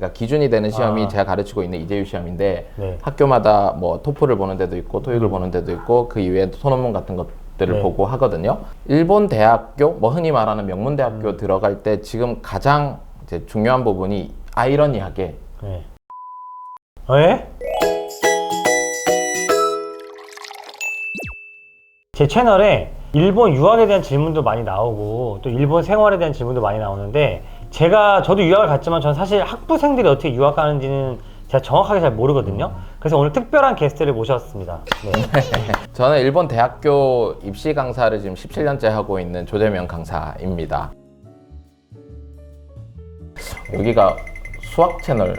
그러니까 기준이 되는 시험이 제가 가르치고 있는 이재유 시험인데 네. 학교마다 뭐 토플을 보는 데도 있고 토익을 보는 데도 있고 그 이외에 소논문 같은 것들을 네. 보고 하거든요. 일본 대학교, 뭐 흔히 말하는 명문대학교 들어갈 때 지금 가장 이제 중요한 부분이 아이러니하게 네. 에? 제 채널에 일본 유학에 대한 질문도 많이 나오고 또 일본 생활에 대한 질문도 많이 나오는데 저도 유학을 갔지만 전 사실 학부생들이 어떻게 유학 가는지는 제가 정확하게 잘 모르거든요. 그래서 오늘 특별한 게스트를 모셨습니다. 네. 저는 일본 대학교 입시 강사를 지금 17년째 하고 있는 조재명 강사입니다. 여기가 수학 채널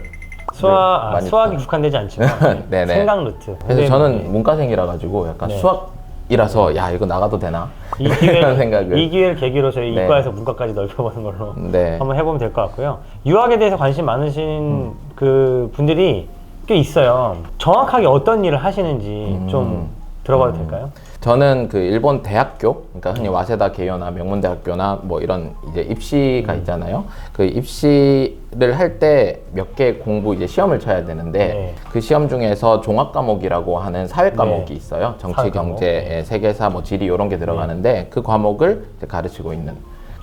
수학이 국한되지 않지만 네네. 생각 루트. 그래서 저는 문과생이라 가지고 약간 네. 수학이라서 야 이거 나가도 되나? 이 이런 생각을. 기회를 계기로 저희 네. 이과에서 문과까지 넓혀보는 걸로 네. 한번 해보면 될 것 같고요. 유학에 대해서 관심 많으신 그 분들이 꽤 있어요. 정확하게 어떤 일을 하시는지 좀 들어봐도 될까요? 저는 그 일본 대학교, 그러니까 흔히 와세다 개요나 명문대학교나 뭐 이런 이제 입시가 있잖아요. 그 입시를 할 때 몇 개 공부 이제 시험을 쳐야 되는데 네. 그 시험 중에서 종합 과목이라고 하는 사회 과목이 네. 있어요. 정치, 사회 과목. 경제, 네. 세계사, 뭐 지리 이런 게 들어가는데 그 과목을 이제 가르치고 있는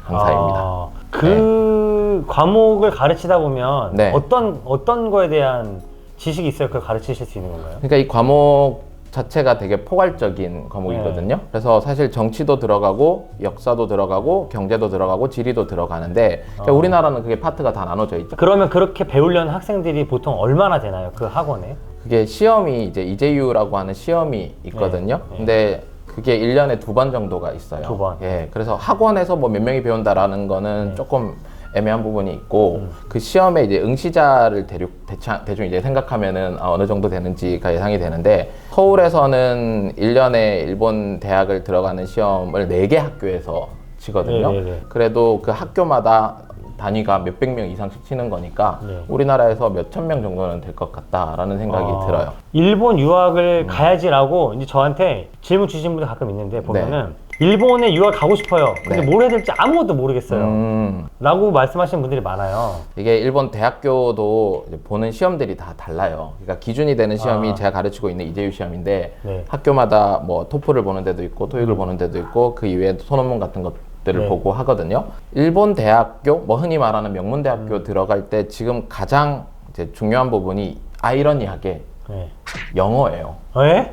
강사입니다. 그 과목을 가르치다 보면 네. 어떤 거에 대한 지식이 있어요? 그걸 가르치실 수 있는 건가요? 그러니까 이 과목 자체가 되게 포괄적인 과목이거든요. 그래서 사실 정치도 들어가고 역사도 들어가고 경제도 들어가고 지리도 들어가는데 그러니까 우리나라는 그게 파트가 다 나눠져 있죠. 그러면 그렇게 배우려는 학생들이 보통 얼마나 되나요? 그 학원에? 그게 시험이 이제 이재유라고 하는 시험이 있거든요. 네. 근데 그게 1년에 2번 정도가 있어요. 2번. 예. 그래서 학원에서 뭐 몇 명이 배운다라는 거는 조금 애매한 부분이 있고 그 시험에 이제 응시자를 대충 이제 생각하면은 어느 정도 되는지가 예상이 되는데 서울에서는 1년에 일본 대학을 들어가는 시험을 4개 학교에서 치거든요. 네네네. 그래도 그 학교마다 단위가 몇백 명 이상씩 치는 거니까 네. 우리나라에서 몇천 명 정도는 될 것 같다라는 생각이 들어요. 일본 유학을 가야지라고 이제 저한테 질문 주신 분들 가끔 있는데 보면은 일본에 유학 가고 싶어요. 근데 네. 뭘 해야 될지 아무것도 모르겠어요. 라고 말씀하시는 분들이 많아요. 이게 일본 대학교도 이제 보는 시험들이 다 달라요. 그러니까 기준이 되는 시험이 제가 가르치고 있는 이재유 시험인데 네. 학교마다 뭐 토플을 보는 데도 있고 토익을 보는 데도 있고 그 이외에 소논문 같은 것들을 네. 보고 하거든요. 일본 대학교, 뭐 흔히 말하는 명문대학교 들어갈 때 지금 가장 이제 중요한 부분이 아이러니하게 네. 영어예요. 에?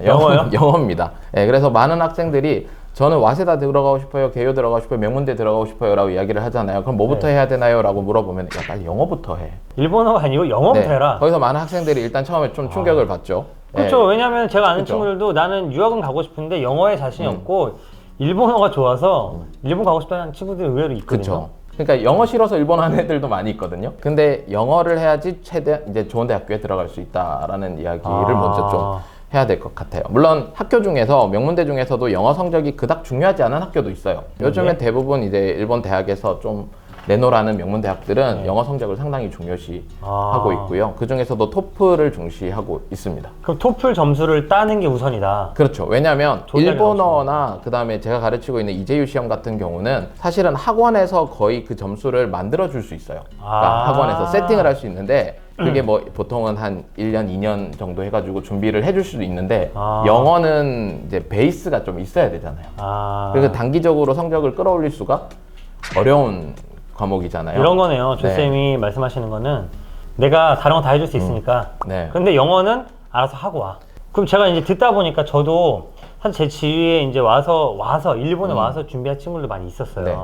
영어요? 영어입니다. 네, 그래서 많은 학생들이 저는 와세다 들어가고 싶어요, 개요 들어가고 싶어요, 명문대 들어가고 싶어요 라고 이야기를 하잖아요. 그럼 뭐부터 해야 되나요? 라고 물어보면 야 빨리 영어부터 해. 일본어가 아니고 영어부터 해라. 거기서 많은 학생들이 일단 처음에 좀 충격을 받죠. 그렇죠. 네. 왜냐면 제가 아는 그쵸. 친구들도 나는 유학은 가고 싶은데 영어에 자신이 없고 일본어가 좋아서 일본 가고 싶다는 친구들이 의외로 있거든요. 그렇죠. 그러니까 영어 싫어서 일본어 하는 애들도 많이 있거든요. 근데 영어를 해야지 최대한 이제 좋은 대학교에 들어갈 수 있다라는 이야기를 먼저 좀 해야 될 것 같아요. 물론 학교 중에서 명문대 중에서도 영어 성적이 그닥 중요하지 않은 학교도 있어요. 요즘에 대부분 이제 일본 대학에서 좀 내노라는 명문대학들은 영어 성적을 상당히 중요시 하고 있고요. 그 중에서도 토플을 중시하고 있습니다. 그럼 토플 점수를 따는 게 우선이다. 그렇죠. 왜냐하면 좋은 일본어나 그 다음에 제가 가르치고 있는 이재유 시험 같은 경우는 사실은 학원에서 거의 그 점수를 만들어 줄 수 있어요. 그러니까 학원에서 세팅을 할 수 있는데 그게 뭐 보통은 한 1년, 2년 정도 해가지고 준비를 해줄 수도 있는데 영어는 이제 베이스가 좀 있어야 되잖아요. 그래서 단기적으로 성적을 끌어올릴 수가 어려운 과목이잖아요. 이런 거네요. 조쌤이 말씀하시는 거는 내가 다른 거 다 해줄 수 있으니까 네. 근데 영어는 알아서 하고 와. 그럼 제가 이제 듣다 보니까 저도 사실 제 지위에 이제 와서 일본에 와서 준비할 친구들 많이 있었어요. 네.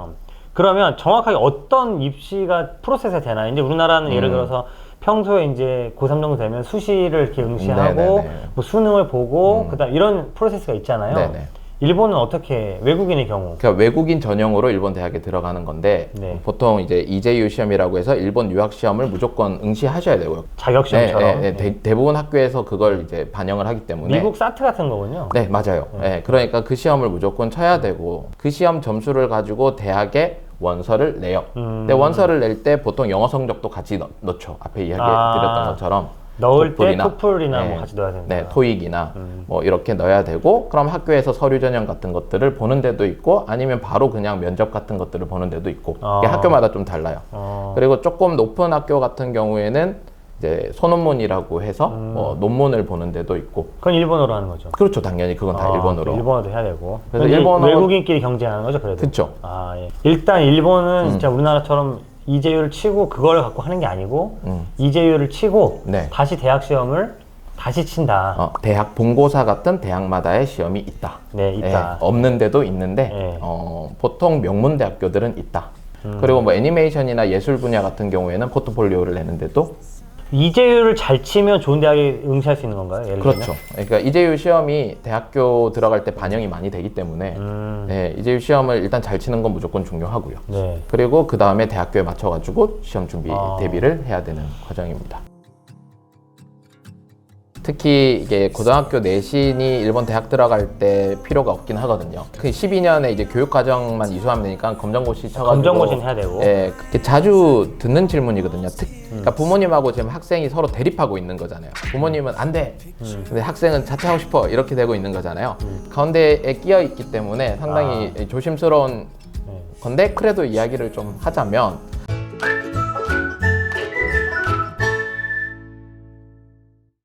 그러면 정확하게 어떤 입시가 프로세스가 되나요? 이제 우리나라는 예를 들어서 평소에 이제 고3 정도 되면 수시를 이렇게 응시하고 네네네. 뭐 수능을 보고 그다음 이런 프로세스가 있잖아요. 네네. 일본은 어떻게 외국인의 경우? 그러니까 외국인 전형으로 일본 대학에 들어가는 건데 네. 보통 이제 이재유 시험이라고 해서 일본 유학 시험을 무조건 응시하셔야 되고요. 자격 시험처럼. 대부분 학교에서 그걸 이제 반영을 하기 때문에 미국 사트 같은 거군요. 네, 맞아요. 그러니까 그 시험을 무조건 쳐야 되고 그 시험 점수를 가지고 대학에 원서를 내요. 근데 원서를 낼 때 보통 영어 성적도 같이 넣죠. 앞에 이야기 드렸던 것처럼. 넣을 때 토플이나, 토플이나 네, 뭐 같이 넣어야 된다. 네, 토익이나 뭐 이렇게 넣어야 되고, 그럼 학교에서 서류 전형 같은 것들을 보는 데도 있고, 아니면 바로 그냥 면접 같은 것들을 보는 데도 있고, 이게 학교마다 좀 달라요. 그리고 조금 높은 학교 같은 경우에는 이제 소논문이라고 해서 논문을 보는 데도 있고. 그건 일본어로 하는 거죠. 그렇죠, 당연히 그건 다 일본어로. 일본어도 해야 되고. 그래서 이제 일본어 외국인끼리 경쟁하는 거죠, 그래도. 그쵸. 아, 예. 일단 일본은 진짜 우리나라처럼 이재율을 치고 그걸 갖고 하는 게 아니고 이재율을 치고 네. 다시 대학 시험을 다시 친다. 대학 본고사 같은 대학마다의 시험이 있다. 네, 있다. 없는 데도 있는데 네. 보통 명문대학교들은 있다. 그리고 뭐 애니메이션이나 예술 분야 같은 경우에는 포트폴리오를 내는데도 이재율을 잘 치면 좋은 대학에 응시할 수 있는 건가요? 예를 들면? 그렇죠. 그러니까 이재율 시험이 대학교 들어갈 때 반영이 많이 되기 때문에 네, 이재율 시험을 일단 잘 치는 건 무조건 중요하고요. 네. 그리고 그 다음에 대학교에 맞춰가지고 시험 준비 대비를 해야 되는 과정입니다. 특히 이게 고등학교 내신이 일본 대학 들어갈 때 필요가 없긴 하거든요. 그 12년에 이제 교육과정만 이수하면 되니까 검정고시 쳐가지고 검정고시는 해야 되고. 예, 그게 자주 듣는 질문이거든요. 그러니까 부모님하고 지금 학생이 서로 대립하고 있는 거잖아요. 부모님은 안 돼. 근데 학생은 자퇴하고 싶어. 이렇게 되고 있는 거잖아요. 가운데에 끼어 있기 때문에 상당히 조심스러운 건데, 그래도 이야기를 좀 하자면